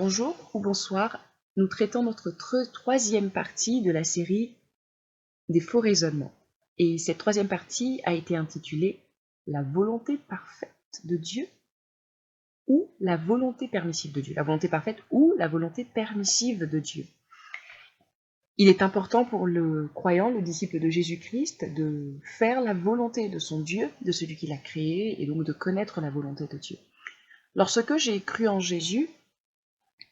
Bonjour ou bonsoir, nous traitons notre troisième partie de la série des faux raisonnements. Et cette troisième partie a été intitulée La volonté parfaite de Dieu ou la volonté permissive de Dieu. La volonté parfaite ou la volonté permissive de Dieu. Il est important pour le croyant, le disciple de Jésus-Christ, de faire la volonté de son Dieu, de celui qui l'a créé, et donc de connaître la volonté de Dieu. Lorsque j'ai cru en Jésus,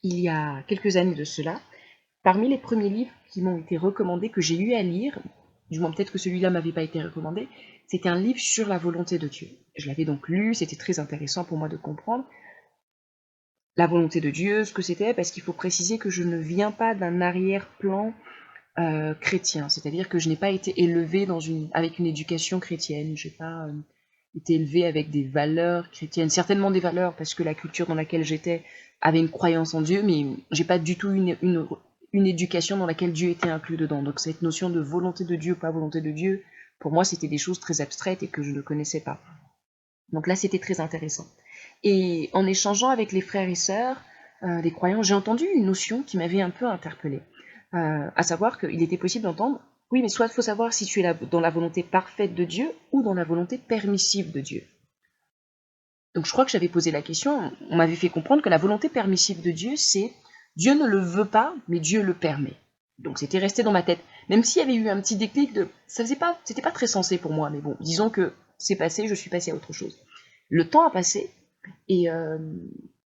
il y a quelques années de cela, parmi les premiers livres qui m'ont été recommandés, que j'ai eu à lire, du moins peut-être que celui-là m'avait pas été recommandé, c'était un livre sur la volonté de Dieu. Je l'avais donc lu, c'était très intéressant pour moi de comprendre la volonté de Dieu, ce que c'était, parce qu'il faut préciser que je ne viens pas d'un arrière-plan chrétien, c'est-à-dire que je n'ai pas été élevée avec une éducation chrétienne, je n'ai pas été élevée avec des valeurs chrétiennes, certainement des valeurs parce que la culture dans laquelle j'étais avait une croyance en Dieu, mais j'ai pas du tout une éducation dans laquelle Dieu était inclus dedans. Donc cette notion de volonté de Dieu, pas volonté de Dieu, pour moi c'était des choses très abstraites et que je ne connaissais pas. Donc là c'était très intéressant. Et en échangeant avec les frères et sœurs, les croyants, j'ai entendu une notion qui m'avait un peu interpellée, à savoir qu'il était possible d'entendre, oui, mais soit il faut savoir si tu es dans la volonté parfaite de Dieu ou dans la volonté permissive de Dieu. Donc je crois que j'avais posé la question, on m'avait fait comprendre que la volonté permissive de Dieu, c'est Dieu ne le veut pas, mais Dieu le permet. Donc c'était resté dans ma tête, même s'il y avait eu un petit déclic de, c'était pas très sensé pour moi, mais bon, disons que c'est passé, je suis passée à autre chose. Le temps a passé, et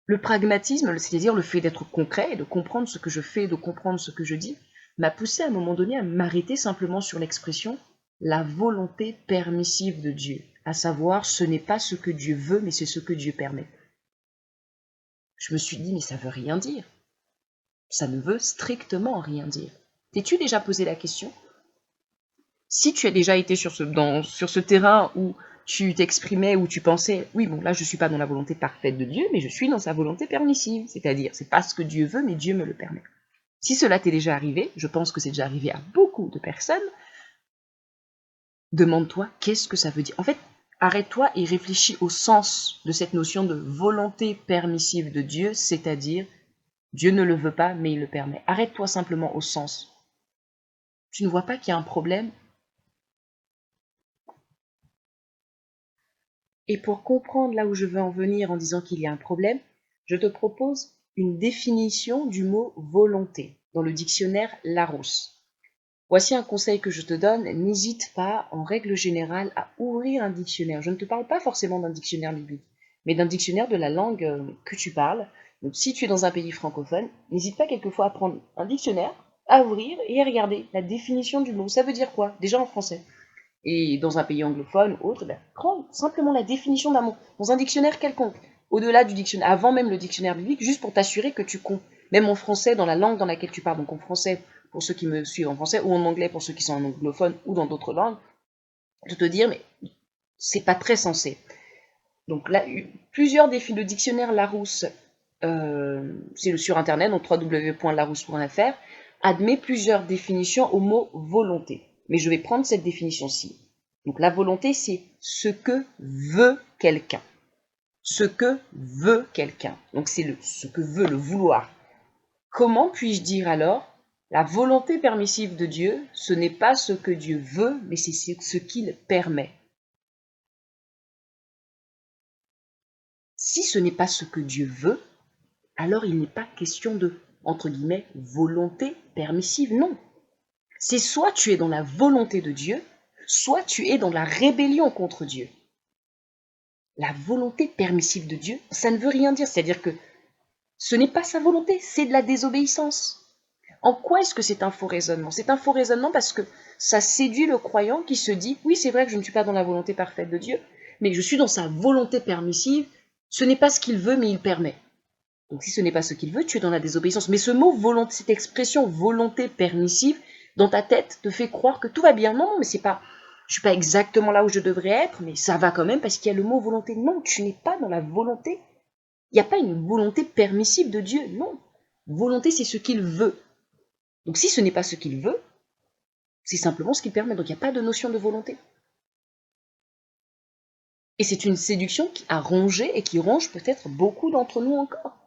le pragmatisme, c'est-à-dire le fait d'être concret et de comprendre ce que je fais, de comprendre ce que je dis, m'a poussé à un moment donné à m'arrêter simplement sur l'expression la volonté permissive de Dieu, à savoir ce n'est pas ce que Dieu veut, mais c'est ce que Dieu permet. Je me suis dit, mais ça veut rien dire. Ça ne veut strictement rien dire. T'es-tu déjà posé la question? Si tu as déjà été sur ce terrain où tu t'exprimais, où tu pensais, oui, bon, là, je ne suis pas dans la volonté parfaite de Dieu, mais je suis dans sa volonté permissive. C'est-à-dire, c'est pas ce que Dieu veut, mais Dieu me le permet. Si cela t'est déjà arrivé, je pense que c'est déjà arrivé à beaucoup de personnes, demande-toi qu'est-ce que ça veut dire. En fait, arrête-toi et réfléchis au sens de cette notion de volonté permissive de Dieu, c'est-à-dire, Dieu ne le veut pas, mais il le permet. Arrête-toi simplement au sens. Tu ne vois pas qu'il y a un problème? Et pour comprendre là où je veux en venir en disant qu'il y a un problème, je te propose une définition du mot volonté dans le dictionnaire Larousse. Voici un conseil que je te donne, n'hésite pas en règle générale à ouvrir un dictionnaire. Je ne te parle pas forcément d'un dictionnaire biblique, mais d'un dictionnaire de la langue que tu parles. Donc si tu es dans un pays francophone, n'hésite pas quelquefois à prendre un dictionnaire, à ouvrir et à regarder la définition du mot. Ça veut dire quoi? Déjà en français. Et dans un pays anglophone ou autre, prends simplement la définition d'un mot dans un dictionnaire quelconque, au-delà du dictionnaire, avant même le dictionnaire biblique, juste pour t'assurer que tu comptes, même en français, dans la langue dans laquelle tu parles, donc en français pour ceux qui me suivent en français, ou en anglais pour ceux qui sont en anglophone ou dans d'autres langues, de te dire, mais c'est pas très sensé. Donc là, plusieurs défis, le dictionnaire Larousse, c'est sur internet, donc www.larousse.fr, admet plusieurs définitions au mot volonté. Mais je vais prendre cette définition-ci. Donc la volonté, c'est ce que veut quelqu'un. Ce que veut quelqu'un. Donc c'est ce que veut, le vouloir. Comment puis-je dire alors la volonté permissive de Dieu, ce n'est pas ce que Dieu veut, mais c'est ce qu'il permet. Si ce n'est pas ce que Dieu veut, alors il n'est pas question de, entre guillemets, volonté permissive, non. C'est soit tu es dans la volonté de Dieu, soit tu es dans la rébellion contre Dieu. La volonté permissive de Dieu, ça ne veut rien dire, c'est-à-dire que ce n'est pas sa volonté, c'est de la désobéissance. En quoi est-ce que c'est un faux raisonnement? C'est un faux raisonnement parce que ça séduit le croyant qui se dit, oui, c'est vrai que je ne suis pas dans la volonté parfaite de Dieu, mais je suis dans sa volonté permissive, ce n'est pas ce qu'il veut, mais il permet. Donc si ce n'est pas ce qu'il veut, tu es dans la désobéissance. Mais ce mot volonté, cette expression volonté permissive, dans ta tête, te fait croire que tout va bien. Non, mais c'est pas, je suis pas exactement là où je devrais être, mais ça va quand même parce qu'il y a le mot volonté. Non, tu n'es pas dans la volonté. Il n'y a pas une volonté permissive de Dieu. Non. Volonté, c'est ce qu'il veut. Donc si ce n'est pas ce qu'il veut, c'est simplement ce qu'il permet. Donc il n'y a pas de notion de volonté. Et c'est une séduction qui a rongé et qui ronge peut-être beaucoup d'entre nous encore.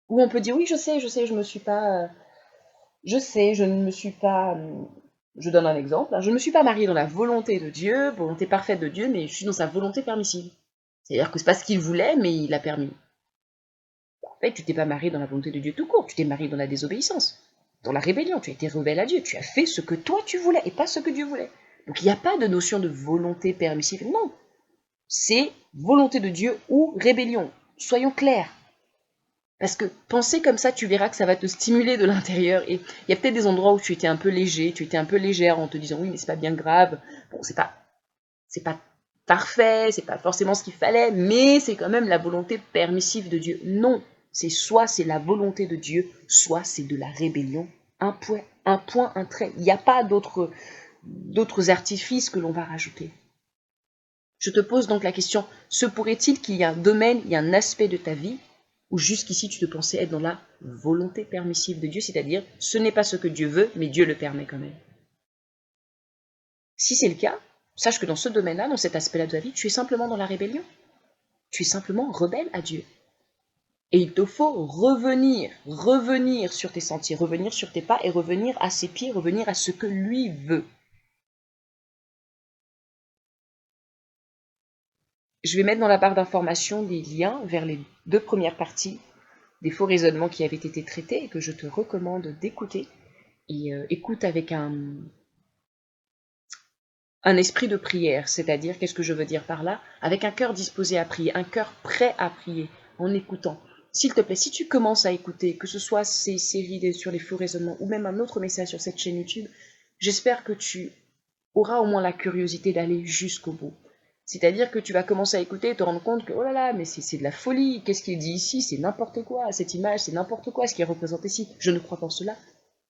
Ou on peut dire oui, je me suis pas, je sais, je ne me suis pas, je donne un exemple, hein, je ne me suis pas mariée dans la volonté de Dieu, volonté parfaite de Dieu, mais je suis dans sa volonté permissive. C'est-à-dire que c'est pas ce qu'il voulait, mais il a permis. En fait, tu t'es pas marié dans la volonté de Dieu tout court, tu t'es marié dans la désobéissance, dans la rébellion, tu as été rebelle à Dieu, tu as fait ce que toi tu voulais et pas ce que Dieu voulait. Donc il n'y a pas de notion de volonté permissive, non, c'est volonté de Dieu ou rébellion. Soyons clairs. Parce que penser comme ça, tu verras que ça va te stimuler de l'intérieur. Et il y a peut-être des endroits où tu étais un peu léger, tu étais un peu légère en te disant oui, mais c'est pas bien grave. Bon, c'est pas parfait, c'est pas forcément ce qu'il fallait, mais c'est quand même la volonté permissive de Dieu. Non, c'est soit c'est la volonté de Dieu, soit c'est de la rébellion. Un point, un trait. Il n'y a pas d'autres artifices que l'on va rajouter. Je te pose donc la question, se pourrait-il qu'il y ait un domaine, il y a un aspect de ta vie où jusqu'ici tu te pensais être dans la volonté permissive de Dieu, c'est-à-dire ce n'est pas ce que Dieu veut, mais Dieu le permet quand même. Si c'est le cas, sache que dans ce domaine-là, dans cet aspect-là de ta vie, tu es simplement dans la rébellion. Tu es simplement rebelle à Dieu. Et il te faut revenir sur tes sentiers, revenir sur tes pas et revenir à ses pieds, revenir à ce que lui veut. Je vais mettre dans la barre d'information des liens vers les 2 premières parties des faux raisonnements qui avaient été traités et que je te recommande d'écouter. Et écoute avec un esprit de prière, c'est-à-dire, qu'est-ce que je veux dire par là? Avec un cœur disposé à prier, un cœur prêt à prier, en écoutant. S'il te plaît, si tu commences à écouter, que ce soit ces séries sur les faux raisonnements ou même un autre message sur cette chaîne YouTube, j'espère que tu auras au moins la curiosité d'aller jusqu'au bout. C'est-à-dire que tu vas commencer à écouter et te rendre compte que, oh là là, mais c'est de la folie, qu'est-ce qu'il dit ici, c'est n'importe quoi, cette image, c'est n'importe quoi, ce qui est représenté ici, je ne crois pas en cela.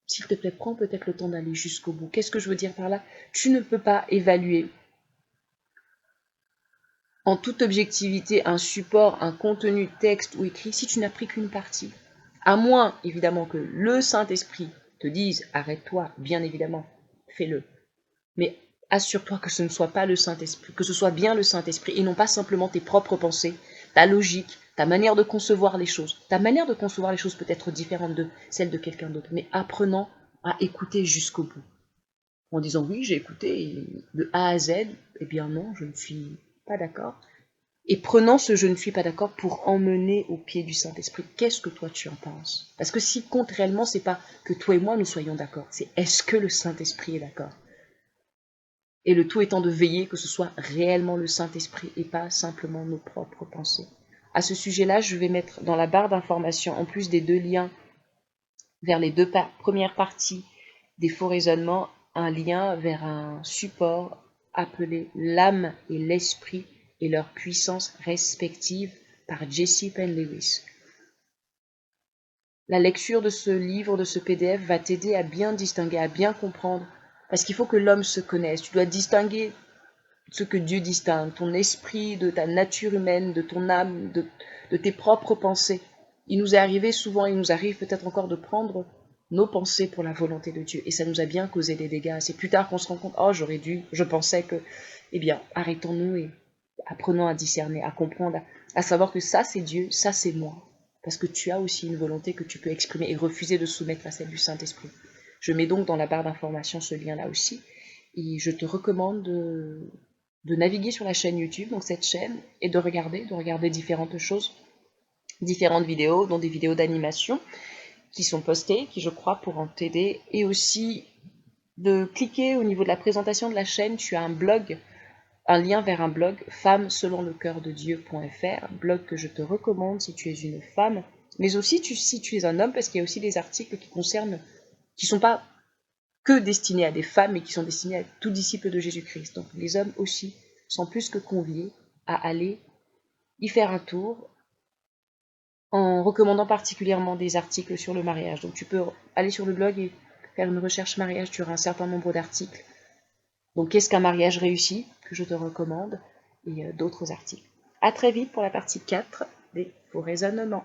S'il te plaît, prends peut-être le temps d'aller jusqu'au bout. Qu'est-ce que je veux dire par là? Tu ne peux pas évaluer en toute objectivité un support, un contenu texte ou écrit si tu n'as pris qu'une partie. À moins, évidemment, que le Saint-Esprit te dise arrête-toi, bien évidemment, fais-le. Mais assure-toi que ce ne soit pas le Saint-Esprit, que ce soit bien le Saint-Esprit et non pas simplement tes propres pensées, ta logique, ta manière de concevoir les choses. Ta manière de concevoir les choses peut être différente de celle de quelqu'un d'autre, mais apprenant à écouter jusqu'au bout. En disant oui, j'ai écouté de A à Z, eh bien non, je ne suis pas d'accord. Et prenant ce je ne suis pas d'accord pour emmener au pied du Saint-Esprit. Qu'est-ce que toi tu en penses? Parce que si compte réellement, c'est pas que toi et moi nous soyons d'accord, c'est est-ce que le Saint-Esprit est d'accord? Et le tout étant de veiller que ce soit réellement le Saint-Esprit et pas simplement nos propres pensées. À ce sujet-là, je vais mettre dans la barre d'information, en plus des 2 liens vers les 2 premières parties des faux raisonnements, un lien vers un support appelé l'âme et l'esprit et leur puissance respective par Jessie Penn Lewis. La lecture de ce livre, de ce PDF, va t'aider à bien distinguer, à bien comprendre, parce qu'il faut que l'homme se connaisse. Tu dois distinguer ce que Dieu distingue, ton esprit, de ta nature humaine, de ton âme, de tes propres pensées. Il nous est arrivé souvent, il nous arrive peut-être encore de prendre nos pensées pour la volonté de Dieu. Et ça nous a bien causé des dégâts. C'est plus tard qu'on se rend compte, oh j'aurais dû, je pensais que, eh bien, arrêtons-nous et apprenons à discerner, à comprendre, à savoir que ça c'est Dieu, ça c'est moi. Parce que tu as aussi une volonté que tu peux exprimer et refuser de soumettre à celle du Saint-Esprit. Je mets donc dans la barre d'information ce lien-là aussi. Et je te recommande de naviguer sur la chaîne YouTube, donc cette chaîne, et de regarder différentes choses, différentes vidéos, dont des vidéos d'animation qui sont postées, qui je crois pourront t'aider, et aussi de cliquer au niveau de la présentation de la chaîne, tu as un blog, un lien vers un blog, femmeselonlecoeurdedieu.fr, blog que je te recommande si tu es une femme, mais aussi si tu es un homme, parce qu'il y a aussi des articles qui sont pas que destinés à des femmes, mais qui sont destinés à tout disciple de Jésus-Christ. Donc les hommes aussi sont plus que conviés à aller y faire un tour, en recommandant particulièrement des articles sur le mariage. Donc tu peux aller sur le blog et faire une recherche mariage, tu auras un certain nombre d'articles. Donc qu'est-ce qu'un mariage réussi, que je te recommande, et d'autres articles. À très vite pour la partie 4 des faux raisonnements.